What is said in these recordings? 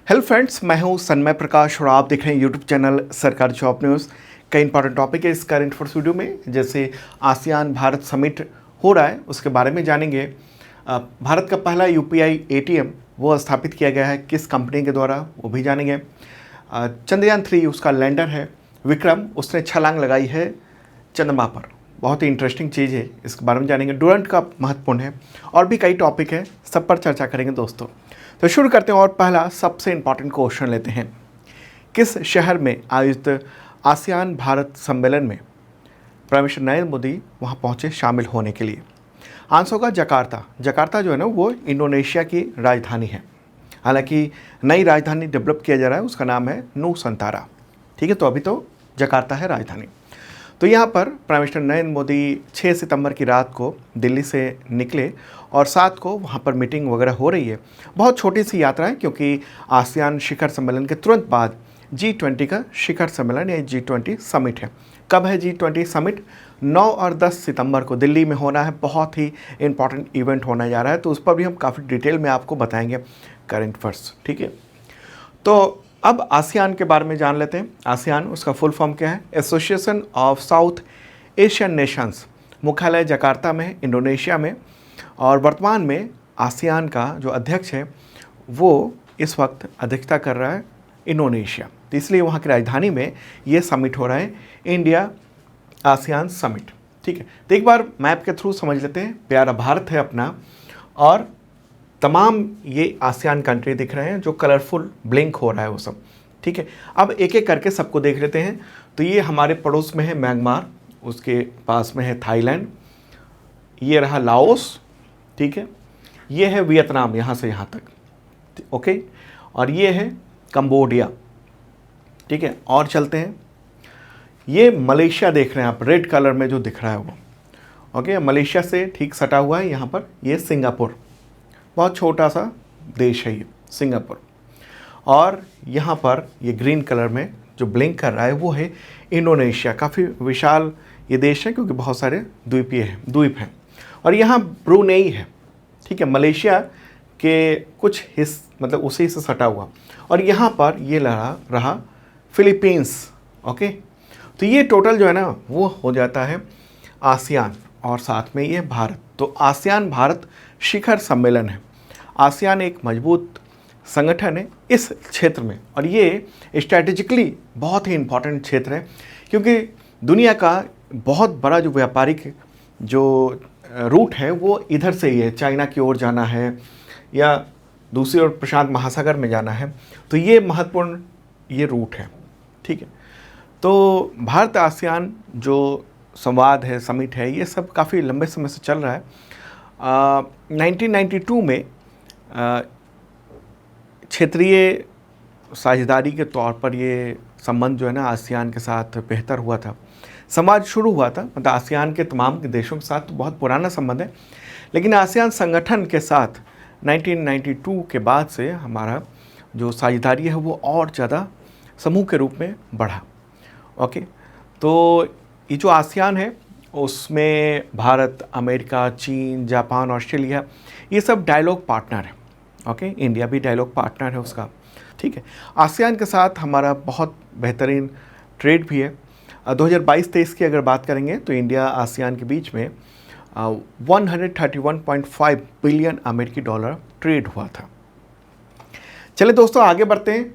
Hello friends, मैं हूं सन्मय प्रकाश और आप देख रहे हैं यूट्यूब चैनल सरकारी जॉब न्यूज़। कई इंपॉर्टेंट टॉपिक है इस करंट अफेयर्स वीडियो में, जैसे आसियान भारत समिट हो रहा है उसके बारे में जानेंगे। भारत का पहला यूपीआई एटीएम वो स्थापित किया गया है किस कंपनी के द्वारा, वो भी जानेंगे। चंद्रयान 3 उसका लैंडर है विक्रम, उसने छलांग लगाई है चंद्रमा पर। बहुत ही इंटरेस्टिंग चीज़ है, इसके बारे में जानेंगे। डुरंट का महत्वपूर्ण है और भी कई टॉपिक है, सब पर चर्चा करेंगे दोस्तों। तो शुरू करते हैं और पहला सबसे इंपॉर्टेंट क्वेश्चन लेते हैं। किस शहर में आयोजित आसियान भारत सम्मेलन में प्राइम मिनिस्टर नरेंद्र मोदी वहाँ पहुँचे शामिल होने के लिए? आंसर होगा जकार्ता। जकार्ता जो है ना वो इंडोनेशिया की राजधानी है। हालांकि नई राजधानी डेवलप किया जा रहा है, उसका नाम है नूसंतारा। ठीक है, तो अभी तो जकार्ता है राजधानी। तो यहाँ पर प्राइम मिनिस्टर नरेंद्र मोदी 6 सितंबर की रात को दिल्ली से निकले और 7 को वहाँ पर मीटिंग वगैरह हो रही है। बहुत छोटी सी यात्रा है क्योंकि आसियान शिखर सम्मेलन के तुरंत बाद G20 का शिखर सम्मेलन या G20 समिट है। कब है G20 समिट? 9 और 10 सितंबर को दिल्ली में होना है। बहुत ही इंपॉर्टेंट इवेंट होने जा रहा है, तो उस पर भी हम काफ़ी डिटेल में आपको बताएंगे करंट अफेयर्स। ठीक है, तो अब आसियान के बारे में जान लेते हैं। आसियान उसका फुल फॉर्म क्या है? Association of south Asian Nations. मुख्यालय जकार्ता में है, इंडोनेशिया में। और वर्तमान में आसियान का जो अध्यक्ष है वो इस वक्त अध्यक्षता कर रहा है इंडोनेशिया, तो इसलिए वहाँ की राजधानी में ये समिट हो रहा है, इंडिया आसियान समिट। ठीक है, तो एक बार मैप के थ्रू समझ लेते हैं। प्यारा भारत है अपना और तमाम ये आसियान कंट्री दिख रहे हैं जो कलरफुल ब्लिंक हो रहा है वो सब। ठीक है, अब एक एक करके सबको देख लेते हैं। तो ये हमारे पड़ोस में है म्यांमार, उसके पास में है थाईलैंड, ये रहा लाओस। ठीक है, ये है वियतनाम यहाँ से यहाँ तक। ओके, और ये है कंबोडिया। ठीक है, और चलते हैं। ये मलेशिया देख रहे हैं आप, रेड कलर में जो दिख रहा है वो। ओके, मलेशिया से ठीक सटा हुआ है यहाँ पर ये सिंगापुर, बहुत छोटा सा देश है ये सिंगापुर। और यहाँ पर ये ग्रीन कलर में जो ब्लिंक कर रहा है वो है इंडोनेशिया। काफ़ी विशाल ये देश है क्योंकि बहुत सारे द्वीप हैं। और यहाँ ब्रुनेई है। ठीक है, मलेशिया के कुछ मतलब उसी से सटा हुआ। और यहाँ पर ये रहा फिलीपींस। ओके, तो ये टोटल जो है ना वो हो जाता है आसियान और साथ में ये भारत। तो आसियान भारत शिखर सम्मेलन है। आसियान एक मजबूत संगठन है इस क्षेत्र में और ये स्ट्रैटेजिकली बहुत ही इम्पॉर्टेंट क्षेत्र है क्योंकि दुनिया का बहुत बड़ा जो व्यापारिक जो रूट है वो इधर से ही है। चाइना की ओर जाना है या दूसरी ओर प्रशांत महासागर में जाना है, तो ये महत्वपूर्ण ये रूट है। ठीक है, तो भारत आसियान जो संवाद है, समिट है, ये सब काफ़ी लंबे समय से चल रहा है। 1992 में क्षेत्रीय साझेदारी के तौर पर ये संबंध जो है ना आसियान के साथ बेहतर हुआ था। संवाद शुरू हुआ था, मतलब आसियान के तमाम देशों के साथ तो बहुत पुराना संबंध है, लेकिन आसियान संगठन के साथ 1992 के बाद से हमारा जो साझेदारी है वो और ज़्यादा समूह के रूप में बढ़ा। ओके, तो ये जो आसियान है उसमें भारत, अमेरिका, चीन, जापान, ऑस्ट्रेलिया ये सब डायलॉग पार्टनर है। ओके, इंडिया भी डायलॉग पार्टनर है उसका। ठीक है, आसियान के साथ हमारा बहुत बेहतरीन ट्रेड भी है। 2022-23 की अगर बात करेंगे तो इंडिया आसियान के बीच में 131.5 बिलियन अमेरिकी डॉलर ट्रेड हुआ था। चलिए दोस्तों आगे बढ़ते हैं।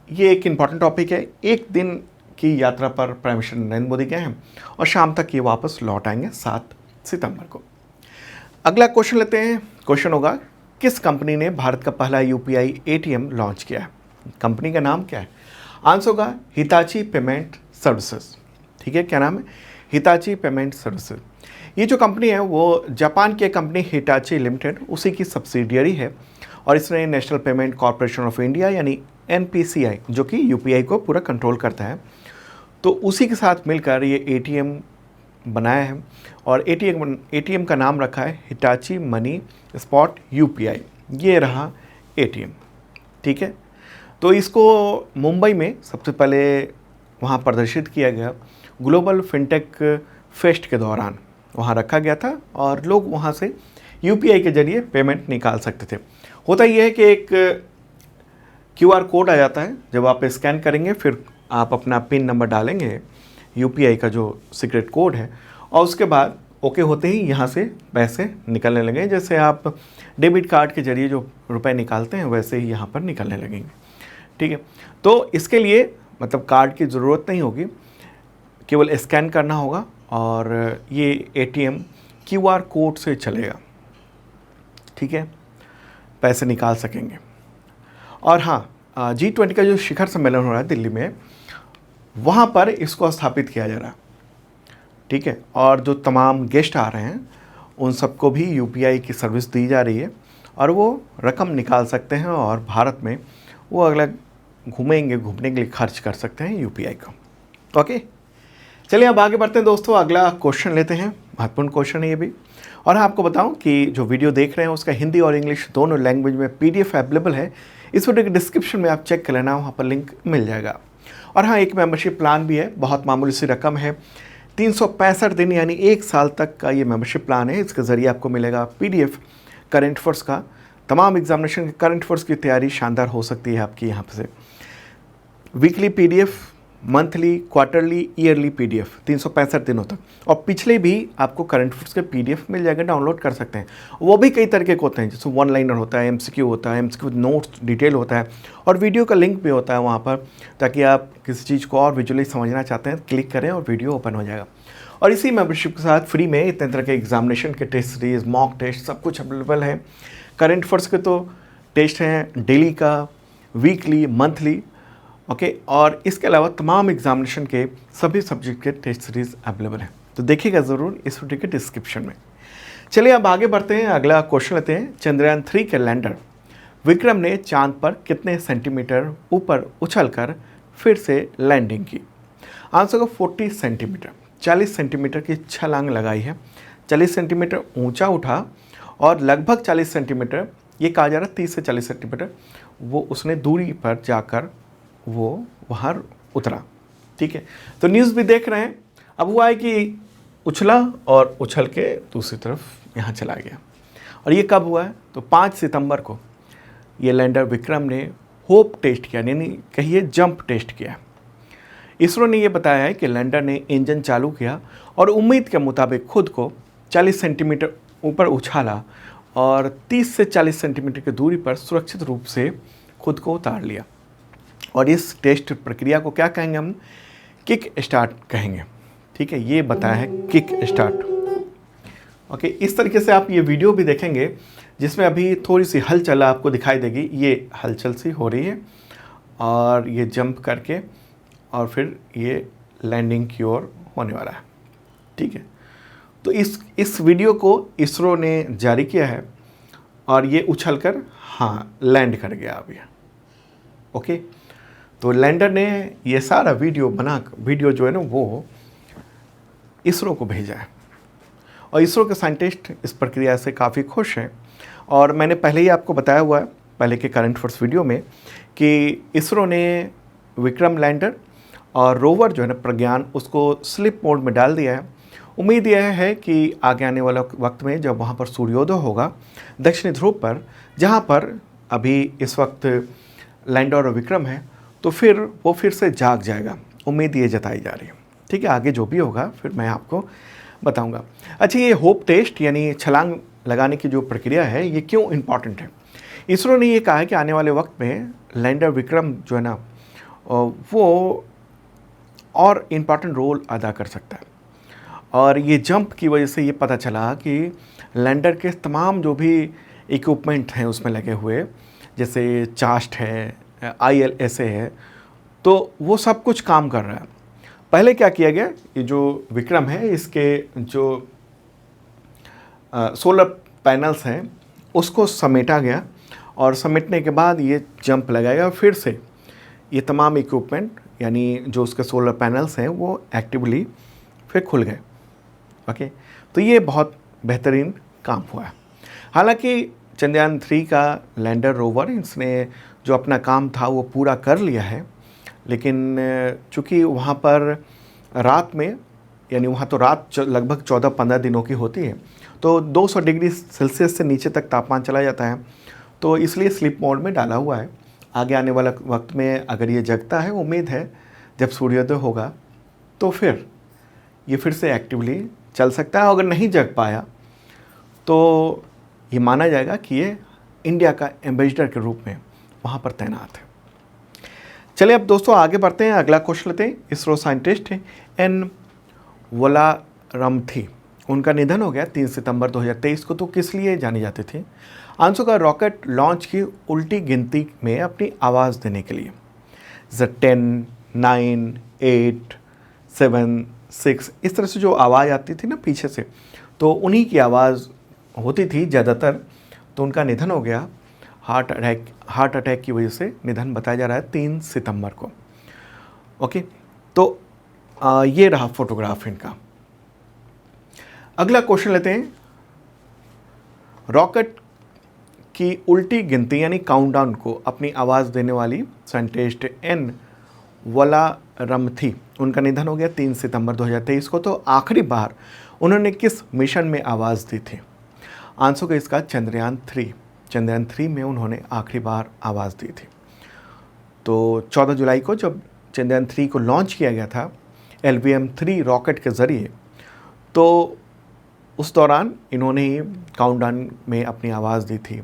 ये एक इम्पॉर्टेंट टॉपिक है। एक दिन की यात्रा पर प्राइम मिनिस्टर नरेंद्र मोदी गए हैं और शाम तक ये वापस लौट आएंगे 7 सितंबर को। अगला क्वेश्चन लेते हैं। क्वेश्चन होगा किस कंपनी ने भारत का पहला यूपीआई एटीएम लॉन्च किया है? कंपनी का नाम क्या है? आंसर होगा हिताची पेमेंट सर्विसेज। ठीक है, क्या नाम है? Hitachi payment services. ये जो कंपनी है वो जापान की कंपनी हिटाची लिमिटेड उसी की सब्सिडियरी है और इसने national payment corporation of India यानी NPCI जो कि यूपीआई को पूरा कंट्रोल करता है, तो उसी के साथ मिलकर ये एटीएम बनाया है और एटीएम का नाम रखा है हिटाची मनी स्पॉट यूपीआई। ये रहा एटीएम। ठीक है, तो इसको मुंबई में सबसे पहले वहाँ प्रदर्शित किया गया ग्लोबल फिनटेक फेस्ट के दौरान वहाँ रखा गया था और लोग वहाँ से यूपीआई के जरिए पेमेंट निकाल सकते थे। होता यह है कि एक QR कोड आ जाता है, जब आप स्कैन करेंगे फिर आप अपना पिन नंबर डालेंगे, UPI का जो सीक्रेट कोड है, और उसके बाद ओके होते ही यहाँ से पैसे निकलने लगेंगे। जैसे आप डेबिट कार्ड के जरिए जो रुपए निकालते हैं वैसे ही यहाँ पर निकलने लगेंगे। ठीक है, तो इसके लिए मतलब कार्ड की ज़रूरत नहीं होगी, केवल स्कैन करना होगा और ये ATM QR कोड से चलेगा। ठीक है, पैसे निकाल सकेंगे। और हाँ, G20 का जो शिखर सम्मेलन हो रहा है दिल्ली में, वहाँ पर इसको स्थापित किया जा रहा है। ठीक है, और जो तमाम गेस्ट आ रहे हैं उन सबको भी UPI की सर्विस दी जा रही है और वो रकम निकाल सकते हैं और भारत में वो अगला घूमने के लिए खर्च कर सकते हैं UPI का। ओके, चलिए अब आगे बढ़ते हैं दोस्तों। अगला क्वेश्चन लेते हैं, महत्वपूर्ण क्वेश्चन है ये भी। और हाँ, आपको बताऊं कि जो वीडियो देख रहे हैं उसका हिंदी और इंग्लिश दोनों लैंग्वेज में PDF अवेलेबल है। इस वीडियो के डिस्क्रिप्शन में आप चेक कर लेना, वहाँ पर लिंक मिल जाएगा। और हाँ, एक मेंबरशिप प्लान भी है, बहुत मामूली सी रकम है, 365 दिन यानी 1 साल तक का ये मेंबरशिप प्लान है। इसके ज़रिए आपको मिलेगा PDF करंट अफेयर्स का, तमाम एग्जामिनेशन के करंट अफेयर्स की तैयारी शानदार हो सकती है आपकी यहाँ से। Weekly PDF, monthly, quarterly, yearly PDF 365 दिनों तक। और पिछले भी आपको करंट अफेयर्स के PDF मिल जाएगा, डाउनलोड कर सकते हैं। वो भी कई तरीके के होते हैं, जैसे 1 लाइनर होता है, MCQ होता है, MCQ नोट्स डिटेल होता है, और वीडियो का लिंक भी होता है वहाँ पर, ताकि आप किसी चीज़ को और विजुअली समझना चाहते हैं क्लिक करें और वीडियो ओपन हो जाएगा। और इसी मेंबरशिप के साथ फ्री में इतने तरह के एग्जामिनेशन के टेस्ट सीरीज, मॉक टेस्ट सब कुछ अवेलेबल है। करंट अफेयर्स के तो टेस्ट हैं डेली का, वीकली, मंथली, ओके, और इसके अलावा तमाम एग्जामिनेशन के सभी सब्जेक्ट के टेस्ट सीरीज अवेलेबल हैं, तो देखिएगा ज़रूर इस वीडियो के डिस्क्रिप्शन में। चलिए अब आगे बढ़ते हैं, अगला क्वेश्चन लेते हैं। चंद्रयान 3 के लैंडर विक्रम ने चांद पर कितने सेंटीमीटर ऊपर उछलकर फिर से लैंडिंग की? आंसर को 40 सेंटीमीटर, 40 सेंटीमीटर की छलांग लगाई है। 40 सेंटीमीटर ऊंचा उठा और लगभग 40 सेंटीमीटर, ये कहा जा रहा है 30 से 40 सेंटीमीटर, वो उसने दूरी पर जाकर वो वहाँ उतरा। ठीक है, तो न्यूज़ भी देख रहे हैं। अब हुआ है कि उछला और उछल के दूसरी तरफ यहाँ चला गया। और ये कब हुआ है? तो 5 सितंबर को ये लैंडर विक्रम ने होप टेस्ट किया, यानी कहिए जंप टेस्ट किया। इसरो ने ये बताया है कि लैंडर ने इंजन चालू किया और उम्मीद के मुताबिक खुद को 40 सेंटीमीटर ऊपर उछाला और 30 से 40 सेंटीमीटर की दूरी पर सुरक्षित रूप से खुद को उतार लिया। और इस टेस्ट प्रक्रिया को क्या कहेंगे हम? किक स्टार्ट कहेंगे। ठीक है, ये बताया है किक स्टार्ट। ओके, इस तरीके से आप ये वीडियो भी देखेंगे जिसमें अभी थोड़ी सी हलचल आपको दिखाई देगी, ये हलचल सी हो रही है और ये जंप करके और फिर ये लैंडिंग की ओर होने वाला है। ठीक है, तो इस वीडियो को इसरो ने जारी किया है और ये उछलकर हाँ लैंड कर गया अभी। ओके, तो लैंडर ने ये सारा वीडियो जो है ना वो इसरो को भेजा है और इसरो के साइंटिस्ट इस प्रक्रिया से काफ़ी खुश हैं। और मैंने पहले ही आपको बताया हुआ है पहले के करंट अफेयर्स वीडियो में कि इसरो ने विक्रम लैंडर और रोवर जो है ना प्रज्ञान, उसको स्लीप मोड में डाल दिया है। उम्मीद यह है कि आगे आने वाला वक्त में जब वहाँ पर सूर्योदय होगा दक्षिणी ध्रुव पर, जहाँ पर अभी इस वक्त लैंडर और विक्रम है, तो फिर वो फिर से जाग जाएगा। उम्मीद ये जताई जा रही है। ठीक है, आगे जो भी होगा फिर मैं आपको बताऊंगा। अच्छा, ये होप टेस्ट यानी छलांग लगाने की जो प्रक्रिया है ये क्यों इम्पॉर्टेंट है? इसरो ने ये कहा है कि आने वाले वक्त में लैंडर विक्रम जो है ना वो और इम्पॉर्टेंट रोल अदा कर सकता है। और ये जंप की वजह से ये पता चला कि लैंडर के तमाम जो भी इक्विपमेंट हैं उसमें लगे हुए, जैसे चास्ट है, ILSA है, तो वो सब कुछ काम कर रहा है। पहले क्या किया गया, ये जो विक्रम है इसके जो सोलर पैनल्स हैं उसको समेटा गया और समेटने के बाद ये जंप लगाएगा। फिर से ये तमाम इक्विपमेंट यानी जो उसके सोलर पैनल्स हैं वो एक्टिवली फिर खुल गए। ओके, तो ये बहुत बेहतरीन काम हुआ है। हालांकि चंद्रयान 3 का लैंडर रोवर इसने जो अपना काम था वो पूरा कर लिया है, लेकिन चूँकि वहाँ पर रात में यानी वहाँ तो रात लगभग 14-15 दिनों की होती है, तो 200 डिग्री सेल्सियस से नीचे तक तापमान चला जाता है, तो इसलिए स्लीप मोड में डाला हुआ है। आगे आने वाला वक्त में अगर ये जगता है, उम्मीद है जब सूर्योदय होगा तो फिर ये फिर से एक्टिवली चल सकता है। अगर नहीं जग पाया तो ये माना जाएगा कि ये इंडिया का एम्बेसडर के रूप में वहाँ पर तैनात है। चलिए अब दोस्तों आगे बढ़ते हैं, अगला क्वेश्चन लेते हैं। इसरो साइंटिस्ट एन वोलारमथी, उनका निधन हो गया 3 सितंबर 2023 को। तो किस लिए जाने जाते थे? आंसर का रॉकेट लॉन्च की उल्टी गिनती में अपनी आवाज़ देने के लिए। 10, 9, 8, 7, 6 इस तरह से जो आवाज़ आती थी ना पीछे से, तो उन्हीं की आवाज़ होती थी ज़्यादातर। तो उनका निधन हो गया हार्ट अटैक की वजह से निधन बताया जा रहा है 3 सितंबर को। ओके, तो ये रहा फोटोग्राफ इनका। अगला क्वेश्चन लेते हैं। रॉकेट की उल्टी गिनती यानी काउंटडाउन को अपनी आवाज़ देने वाली साइंटिस्ट एन वोलारमथी, उनका निधन हो गया 3 सितंबर 2023 को। तो आखिरी बार उन्होंने किस मिशन में आवाज़ दी थी? आंसर का इसका चंद्रयान 3 में उन्होंने आखिरी बार आवाज़ दी थी। तो 14 जुलाई को जब चंद्रयान 3 को लॉन्च किया गया था LVM-3 रॉकेट के ज़रिए, तो उस दौरान इन्होंने ही काउंटडाउन में अपनी आवाज़ दी थी।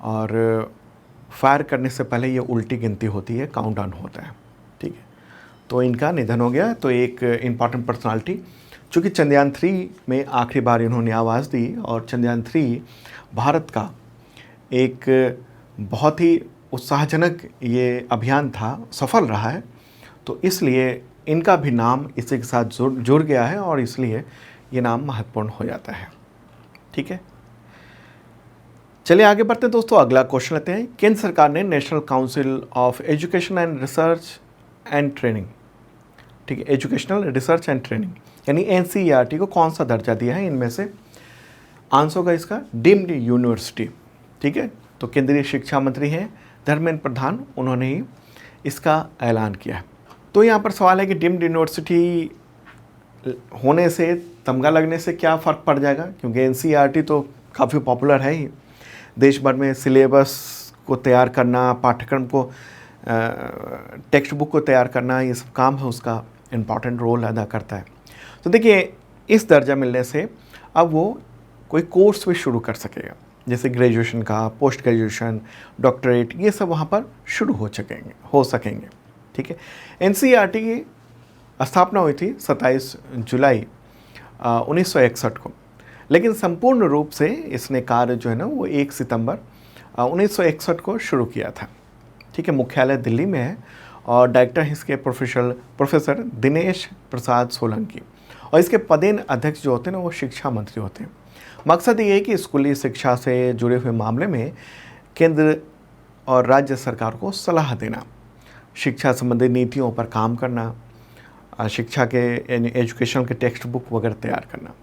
और फायर करने से पहले ये उल्टी गिनती होती है, काउंटडाउन होता है, ठीक है। तो इनका निधन हो गया। तो एक इम्पॉर्टेंट पर्सनालिटी, चूँकि चंद्रयान 3 में आखिरी बार इन्होंने आवाज़ दी और चंद्रयान 3 भारत का एक बहुत ही उत्साहजनक ये अभियान था, सफल रहा है। तो इसलिए इनका भी नाम इसी के साथ जुड़ गया है और इसलिए ये नाम महत्वपूर्ण हो जाता है, ठीक है। चलिए आगे बढ़ते हैं दोस्तों, अगला क्वेश्चन लेते हैं। केंद्र सरकार ने national council of education and research and training, ठीक है, एजुकेशनल रिसर्च एंड ट्रेनिंग यानी NCERT को कौन सा दर्जा दिया है इनमें से? आंसर का इसका डीम्ड यूनिवर्सिटी, ठीक है। तो केंद्रीय शिक्षा मंत्री हैं धर्मेंद्र प्रधान, उन्होंने ही इसका ऐलान किया है। तो यहाँ पर सवाल है कि डीम्ड यूनिवर्सिटी होने से, तमगा लगने से क्या फ़र्क पड़ जाएगा? क्योंकि NCERT तो काफ़ी पॉपुलर है ही, देश भर में सिलेबस को तैयार करना, पाठ्यक्रम को, टेक्स्ट बुक को तैयार करना, ये सब काम है उसका, इम्पॉर्टेंट रोल अदा करता है। तो देखिए इस दर्जा मिलने से अब वो कोई कोर्स भी शुरू कर सकेगा, जैसे ग्रेजुएशन का, पोस्ट ग्रेजुएशन, डॉक्टरेट, ये सब वहाँ पर शुरू हो सकेंगे, ठीक है। NCERT की स्थापना हुई थी 27 जुलाई 1961 को, लेकिन संपूर्ण रूप से इसने कार्य जो है ना वो 1 सितंबर 1961 को शुरू किया था, ठीक है। मुख्यालय दिल्ली में है और डायरेक्टर इसके प्रोफेसर दिनेश प्रसाद सोलंकी, और इसके पदेन अध्यक्ष जो होते हैं ना वो शिक्षा मंत्री होते हैं। मकसद ये है कि स्कूली शिक्षा से जुड़े हुए मामले में केंद्र और राज्य सरकार को सलाह देना, शिक्षा संबंधी नीतियों पर काम करना, शिक्षा के एजुकेशन के टेक्स्ट बुक वगैरह तैयार करना।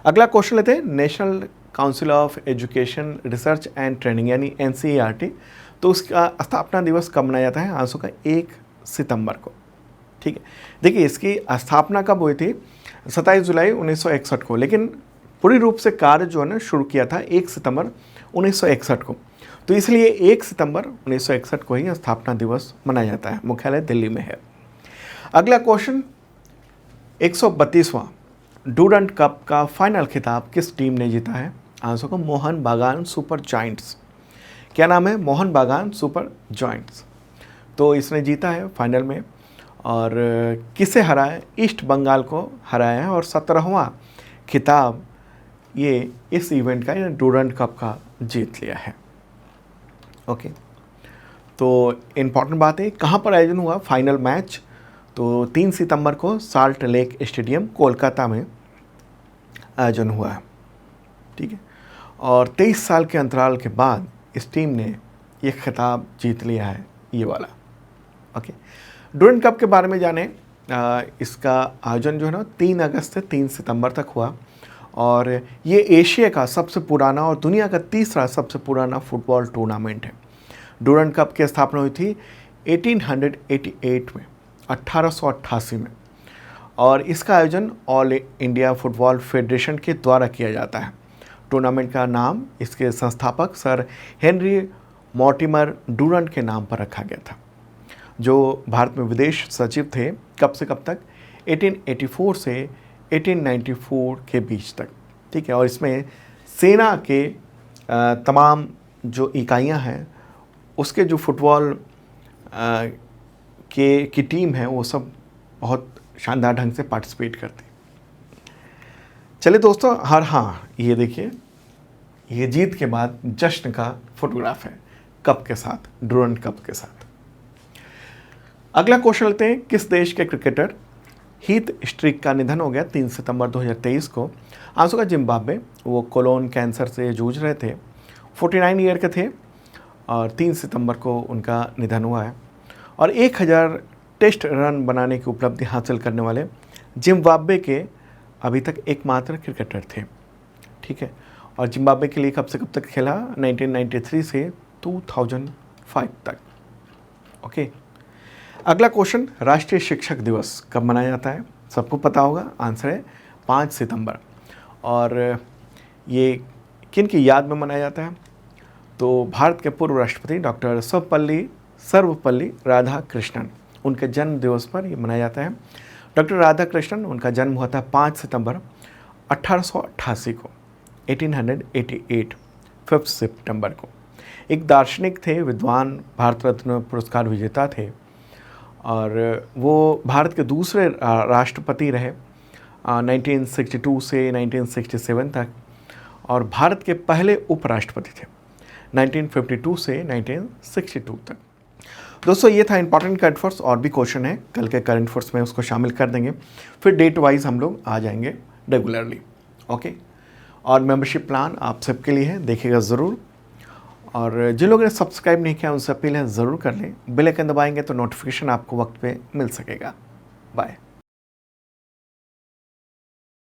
अगला क्वेश्चन लेते हैं। National council of education research and training यानी NCERT, तो उसका स्थापना दिवस कब मनाया जाता है? आंसर का 1 सितंबर को, ठीक है। देखिए इसकी स्थापना कब हुई थी? 27 जुलाई 1961 को, लेकिन पूरी रूप से कार्य जो है ना शुरू किया था 1 सितंबर 1961 को। तो इसलिए 1 सितंबर 1961 को ही स्थापना दिवस मनाया जाता है, मुख्यालय दिल्ली में है। अगला क्वेश्चन, 132वां डूरंट कप का फाइनल खिताब किस टीम ने जीता है? आंसर को मोहन बागान सुपर जायंट्स। क्या नाम है? मोहन बागान सुपर जायंट्स। तो इसने जीता है फाइनल में, और किसे हराया? ईस्ट बंगाल को हराया है और 17वां खिताब ये इस इवेंट का, डूरंट कप का जीत लिया है। ओके, तो इम्पॉर्टेंट बात है कहाँ पर आयोजन हुआ फाइनल मैच? तो 3 सितंबर को साल्ट लेक स्टेडियम कोलकाता में आयोजन हुआ है, ठीक है। और 23 साल के अंतराल के बाद इस टीम ने ये खिताब जीत लिया है, ये वाला। ओके, डूरंट कप के बारे में जाने। इसका आयोजन जो है ना 3 अगस्त से 3 सितंबर तक हुआ, और ये एशिया का सबसे पुराना और दुनिया का तीसरा सबसे पुराना फुटबॉल टूर्नामेंट है। डूरंट कप की स्थापना हुई थी 1888 में, 1888 में, और इसका आयोजन ऑल इंडिया फुटबॉल फेडरेशन के द्वारा किया जाता है। टूर्नामेंट का नाम इसके संस्थापक सर हेनरी मॉर्टिमर डुरंट के नाम पर रखा गया था, जो भारत में विदेश सचिव थे कब से कब तक, 1884 से 1894 के बीच तक, ठीक है। और इसमें सेना के तमाम जो इकाइयां हैं उसके जो फुटबॉल की टीम है वो सब बहुत शानदार ढंग से पार्टिसिपेट करते। चलिए दोस्तों, हाँ ये देखिए, ये जीत के बाद जश्न का फोटोग्राफ है कप के साथ, डुरंट कप के साथ। अगला क्वेश्चन लेते हैं, किस देश के क्रिकेटर हीथ स्ट्रीक का निधन हो गया 3 सितंबर 2023 को। आंसू का जिम्बाब्वे, वो कोलोन कैंसर से जूझ रहे थे, 49 ईयर के थे और 3 सितंबर को उनका निधन हुआ है। और 1000 टेस्ट रन बनाने की उपलब्धि हासिल करने वाले जिम्बाब्वे के अभी तक एकमात्र क्रिकेटर थे, ठीक है। और जिम्बाब्वे के लिए कब से कब तक खेला, 1993 से 2005 तक, ओके। अगला क्वेश्चन, राष्ट्रीय शिक्षक दिवस कब मनाया जाता है? सबको पता होगा, आंसर है 5 सितंबर। और ये किन की याद में मनाया जाता है? तो भारत के पूर्व राष्ट्रपति डॉक्टर सर्वपल्ली राधाकृष्णन, उनके जन्म दिवस पर ये मनाया जाता है। डॉक्टर राधाकृष्णन, उनका जन्म हुआ था 5 सितंबर 1888 को, 1888 5 सितंबर को। एक दार्शनिक थे, विद्वान, भारत रत्न पुरस्कार विजेता थे और वो भारत के दूसरे राष्ट्रपति रहे 1962 से 1967 तक, और भारत के पहले उपराष्ट्रपति थे 1952 से 1962 तक। दोस्तों, ये था इंपॉर्टेंट करंट अफेयर्स। और भी क्वेश्चन है कल के करंट अफेयर्स में, उसको शामिल कर देंगे, फिर डेट वाइज हम लोग आ जाएंगे रेगुलरली, ओके। और मेंबरशिप प्लान आप सबके लिए है, देखिएगा ज़रूर। और जिन लोगों ने सब्सक्राइब नहीं किया उनसे अपील है ज़रूर कर लें, बेल आइकन दबाएंगे तो नोटिफिकेशन आपको वक्त पे मिल सकेगा। बाय।